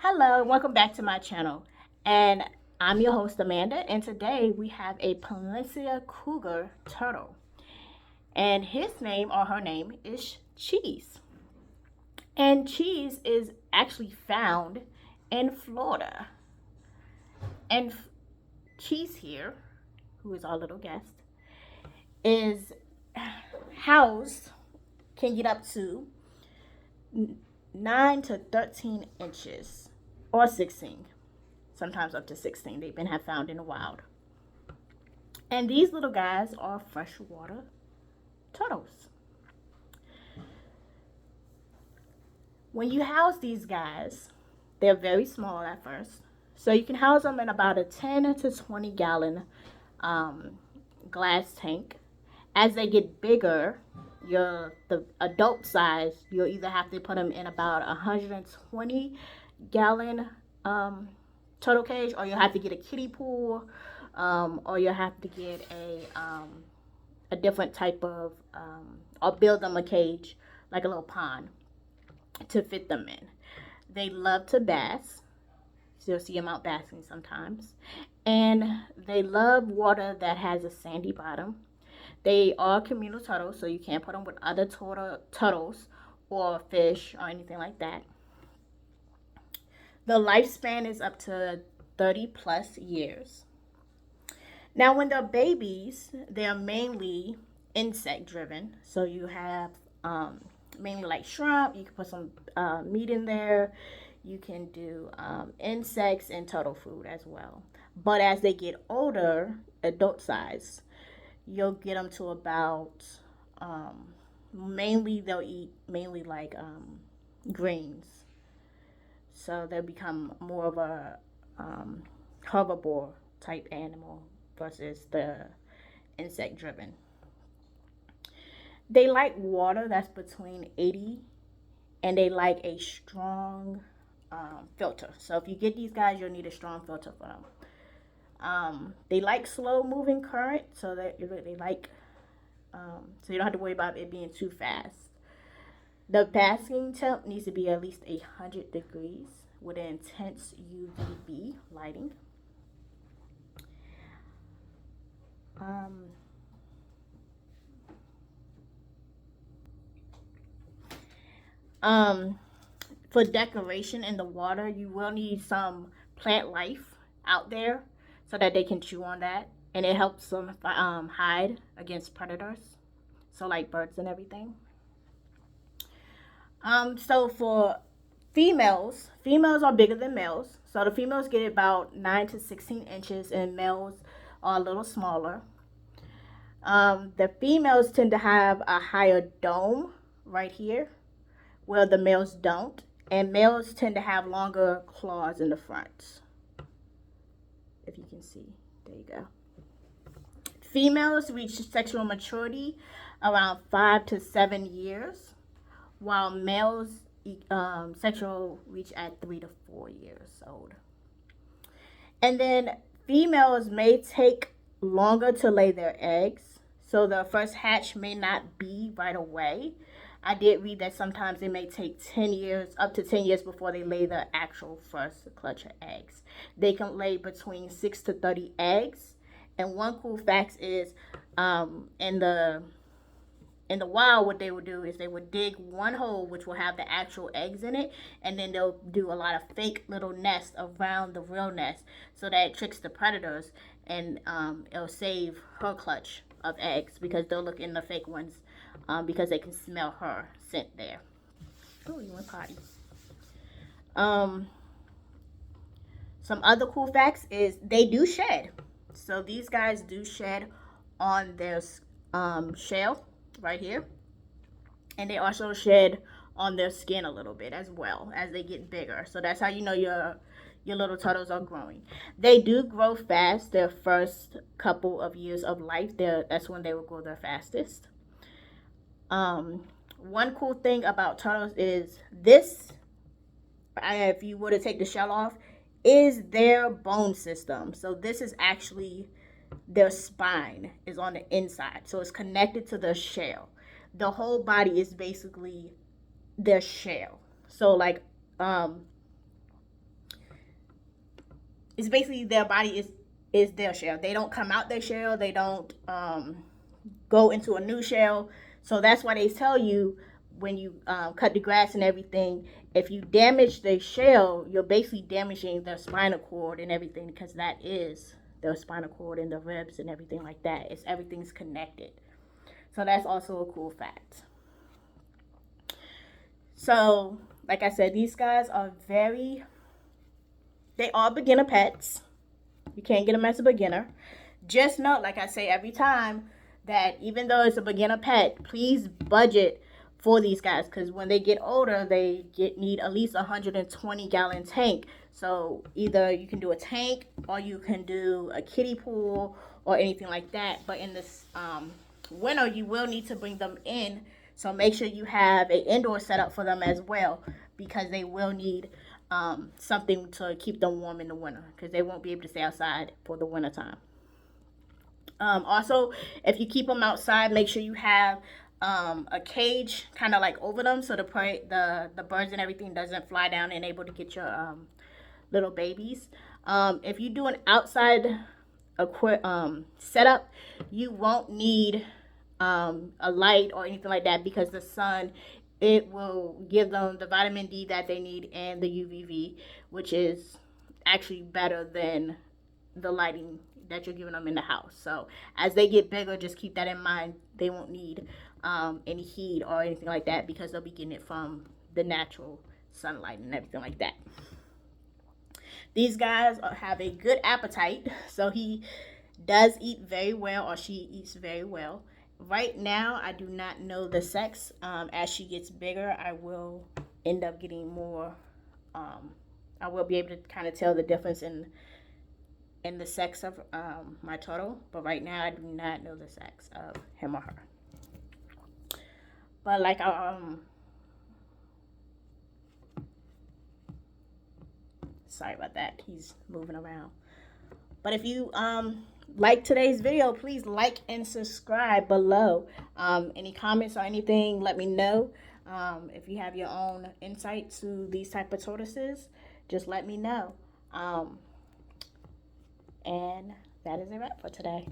Hello, welcome back to my channel. And I'm your host Amanda, and today we have a Peninsula cougar turtle. And his name or her name is Cheese. And Cheese is actually found in Florida. And Cheese here, who is our little guest, is housed, can get up to 9 to 13 inches or 16, sometimes up to 16. They've been have found in the wild. And these little guys are freshwater turtles. When you house these guys, they're very small at first. So you can house them in about a 10 to 20 gallon glass tank. As they get bigger, the adult size, you'll either have to put them in about a 120 gallon turtle cage, or you'll have to get a kiddie pool, or you'll have to get a different type of, or build them a cage, like a little pond, to fit them in. They love to bass. So you'll see them out basking sometimes. And they love water that has a sandy bottom. They are communal turtles, so you can't put them with other turtles or fish or anything like that. The lifespan is up to 30 plus years. Now, when they're babies, they're mainly insect driven. So you have mainly like shrimp. You can put some meat in there. You can do insects and turtle food as well. But as they get older, adult size, you'll get them to about mainly they'll eat mainly like greens. So they'll become more of a herbivore type animal versus the insect driven. They like water that's between 80, and they like a strong filter. So if you get these guys, you'll need a strong filter for them. They like slow moving current, so that they like so you don't have to worry about it being too fast. The basking temp needs to be at least 100 degrees with an intense UVB lighting. Um, um, for decoration in the water, you will need some plant life out there so that they can chew on that, and it helps them hide against predators, so like birds and everything. So for females are bigger than males. So the females get about 9 to 16 inches, and males are a little smaller. The females tend to have a higher dome right here, where the males don't. And males tend to have longer claws in the front. If you can see, there you go. Females reach sexual maturity around 5 to 7 years, while males sexual reach at 3 to 4 years old. And then females may take longer to lay their eggs, so the first hatch may not be right away. I did read that sometimes it may take 10 years, up to 10 years before they lay the actual first clutch of eggs. They can lay between 6 to 30 eggs. And one cool fact is in the wild, what they would do is they would dig one hole which will have the actual eggs in it, and then they'll do a lot of fake little nests around the real nest, so that it tricks the predators, and it'll save her clutch of eggs, because they'll look in the fake ones, because they can smell her scent there. Oh, you went potty. Um, some other cool facts is they do shed. So these guys do shed on their shell right here, and they also shed on their skin a little bit as well as they get bigger. So that's how you know your little turtles are growing. They do grow fast. Their first couple of years of life, that's when they will grow their fastest. One cool thing about turtles is this, if you were to take the shell off, is their bone system. So this is actually their spine is on the inside, so it's connected to the shell. The whole body is basically their shell. So like it's basically their body is their shell. They don't come out their shell. They don't go into a new shell. So that's why they tell you when you cut the grass and everything, if you damage the shell, you're basically damaging the spinal cord and everything, because that is the spinal cord and the ribs and everything like that. It's everything's connected. So that's also a cool fact. So, like I said, these guys are they are beginner pets. You can't get them as a beginner. Just know, like I say every time, that even though it's a beginner pet, please budget for these guys, because when they get older, they need at least 120-gallon tank. So either you can do a tank or you can do a kiddie pool or anything like that. But in this winter, you will need to bring them in. So make sure you have an indoor setup for them as well, because they will need something to keep them warm in the winter, because they won't be able to stay outside for the winter time. Also, if you keep them outside, make sure you have a cage kind of like over them, so the birds and everything doesn't fly down and able to get your little babies. If you do an outside setup, you won't need a light or anything like that, because the sun, it will give them the vitamin D that they need and the UVV, which is actually better than the lighting that you're giving them in the house. So as they get bigger, just keep that in mind. They won't need any heat or anything like that, because they'll be getting it from the natural sunlight and everything like that. These guys have a good appetite, so he does eat very well, or she eats very well. Right now, I do not know the sex. As she gets bigger, I will end up getting more. I will be able to kind of tell the difference in the sex of my turtle. But right now, I do not know the sex of him or her. But like sorry about that. He's moving around. But if you like today's video, please like and subscribe below. Any comments or anything, let me know. If you have your own insight to these type of tortoises, just let me know. And that is a wrap for today.